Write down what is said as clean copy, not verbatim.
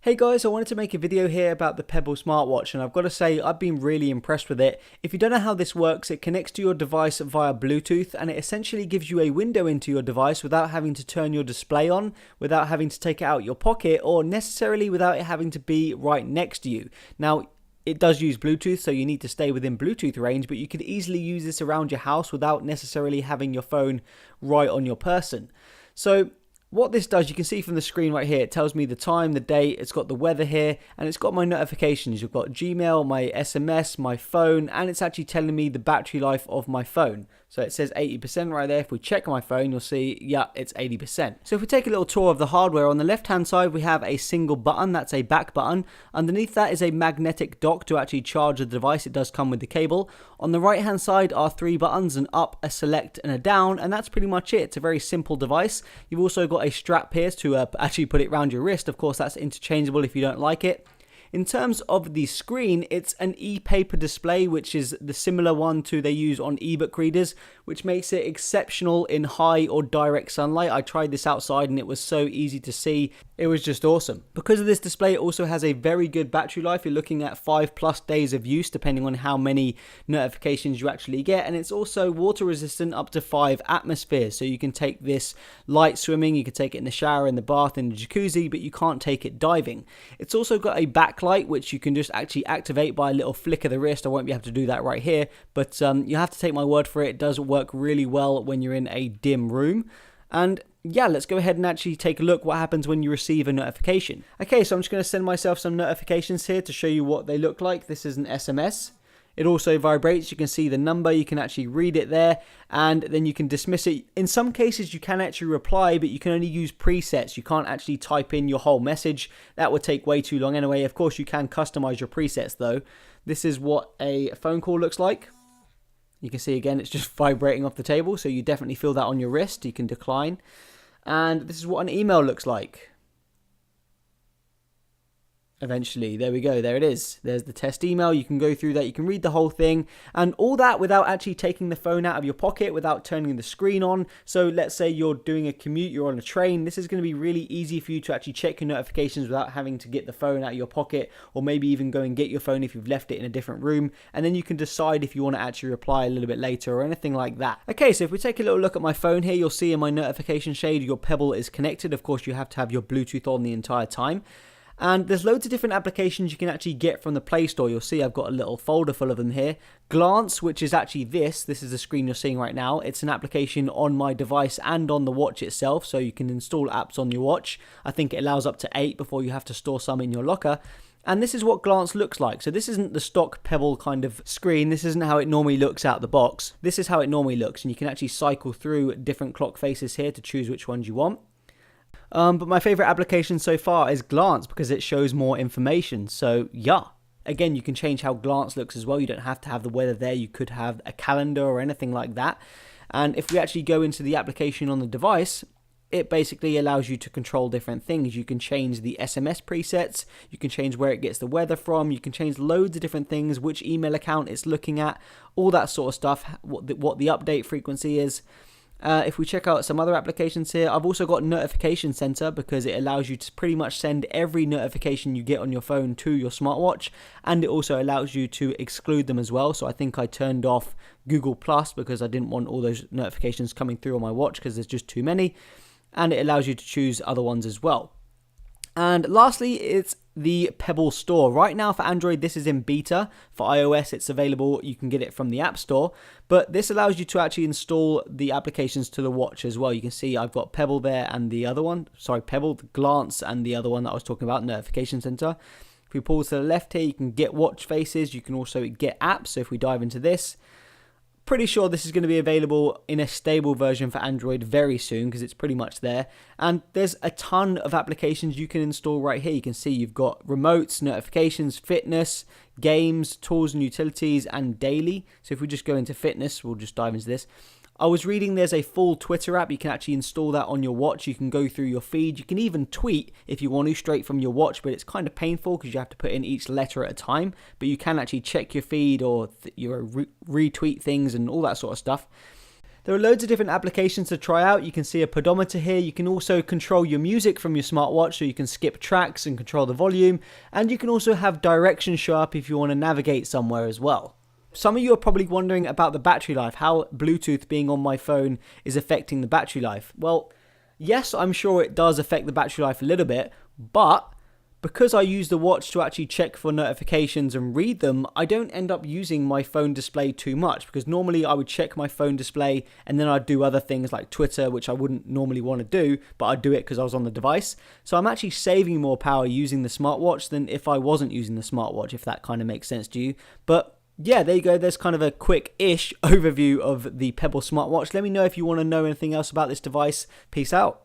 Hey guys, I wanted to make a video here about the Pebble smartwatch, and I've got to say I've been really impressed with it. If you don't know how this works, it connects to your device via Bluetooth, and it essentially gives you a window into your device without having to turn your display on, without having to take it out your pocket, or necessarily without it having to be right next to you. Now, it does use Bluetooth, so you need to stay within Bluetooth range, but you could easily use this around your house without necessarily having your phone right on your person. So what this does, you can see from the screen right here, it tells me the time, the date, it's got the weather here, and it's got my notifications. You've got Gmail, my SMS, my phone, and it's actually telling me the battery life of my phone. So it says 80% right there. If we check my phone, you'll see, yeah, it's 80%. So if we take a little tour of the hardware, on the left-hand side, we have a single button. That's a back button. Underneath that is a magnetic dock to actually charge the device. It does come with the cable. On the right-hand side are three buttons, an up, a select, and a down, and that's pretty much it. It's a very simple device. You've also got a strap here to actually put it around your wrist. Of course, that's interchangeable if you don't like it. In terms of the screen, it's an e-paper display, which is the similar one to they use on ebook readers, which makes it exceptional in high or direct sunlight. I tried this outside and it was so easy to see. It was just awesome. Because of this display, it also has a very good battery life. You're looking at 5+ days of use, depending on how many notifications you actually get. And it's also water resistant up to 5 atmospheres. So you can take this light swimming, you can take it in the shower, in the bath, in the jacuzzi, but you can't take it diving. It's also got a backlight, which you can just actually activate by a little flick of the wrist. I won't be able to do that right here, but you have to take my word for it. It does work really well when you're in a dim room. And yeah, let's go ahead and actually take a look what happens when you receive a notification. Okay, so I'm just going to send myself some notifications here to show you what they look like. This is an SMS. It also vibrates. You can see the number. You can actually read it there, and then you can dismiss it. In some cases, you can actually reply, but you can only use presets. You can't actually type in your whole message. That would take way too long anyway. Of course, you can customize your presets though. This is what a phone call looks like. You can see again, it's just vibrating off the table, so you definitely feel that on your wrist. You can decline. And this is what an email looks like. Eventually, there we go, there it is. There's the test email. You can go through that, you can read the whole thing, and all that without actually taking the phone out of your pocket, without turning the screen on. So let's say you're doing a commute, you're on a train, this is going to be really easy for you to actually check your notifications without having to get the phone out of your pocket, or maybe even go and get your phone if you've left it in a different room, and then you can decide if you want to actually reply a little bit later or anything like that. Okay, so if we take a little look at my phone here, you'll see in my notification shade your Pebble is connected. Of course, you have to have your Bluetooth on the entire time. And there's loads of different applications you can actually get from the Play Store. You'll see I've got a little folder full of them here. Glance, which is actually this is the screen you're seeing right now. It's an application on my device and on the watch itself, so you can install apps on your watch. I think it allows up to 8 before you have to store some in your locker. And this is what Glance looks like. So this isn't the stock Pebble kind of screen. This isn't how it normally looks out the box. This is how it normally looks, and you can actually cycle through different clock faces here to choose which ones you want. But my favorite application so far is Glance because it shows more information. So yeah, again, you can change how Glance looks as well. You don't have to have the weather there. You could have a calendar or anything like that. And if we actually go into the application on the device, it basically allows you to control different things. You can change the SMS presets. You can change where it gets the weather from. You can change loads of different things, which email account it's looking at, all that sort of stuff, what the update frequency is. If we check out some other applications here, I've also got Notification Center because it allows you to pretty much send every notification you get on your phone to your smartwatch, and it also allows you to exclude them as well. So I think I turned off Google Plus because I didn't want all those notifications coming through on my watch because there's just too many, and it allows you to choose other ones as well. And lastly, it's the Pebble Store. Right now for Android, this is in beta. For iOS, it's available. You can get it from the App Store. But this allows you to actually install the applications to the watch as well. You can see I've got Pebble there and the other one. Sorry, Pebble, Glance, and the other one that I was talking about, Notification Center. If we pull to the left here, you can get watch faces. You can also get apps. So if we dive into this, pretty sure this is going to be available in a stable version for Android very soon because it's pretty much there. And there's a ton of applications you can install right here. You can see you've got remotes, notifications, fitness, games, tools and utilities, and daily. So if we just go into fitness, we'll just dive into this. I was reading there's a full Twitter app. You can actually install that on your watch. You can go through your feed. You can even tweet if you want to straight from your watch, but it's kind of painful because you have to put in each letter at a time. But you can actually check your feed or retweet things and all that sort of stuff. There are loads of different applications to try out. You can see a pedometer here. You can also control your music from your smartwatch, so you can skip tracks and control the volume. And you can also have directions show up if you want to navigate somewhere as well. Some of you are probably wondering about the battery life, how Bluetooth being on my phone is affecting the battery life. Well, yes, I'm sure it does affect the battery life a little bit, but because I use the watch to actually check for notifications and read them, I don't end up using my phone display too much, because normally I would check my phone display and then I'd do other things like Twitter, which I wouldn't normally want to do, but I'd do it because I was on the device. So I'm actually saving more power using the smartwatch than if I wasn't using the smartwatch, if that kind of makes sense to you. But yeah, there you go. There's kind of a quick-ish overview of the Pebble smartwatch. Let me know if you want to know anything else about this device. Peace out.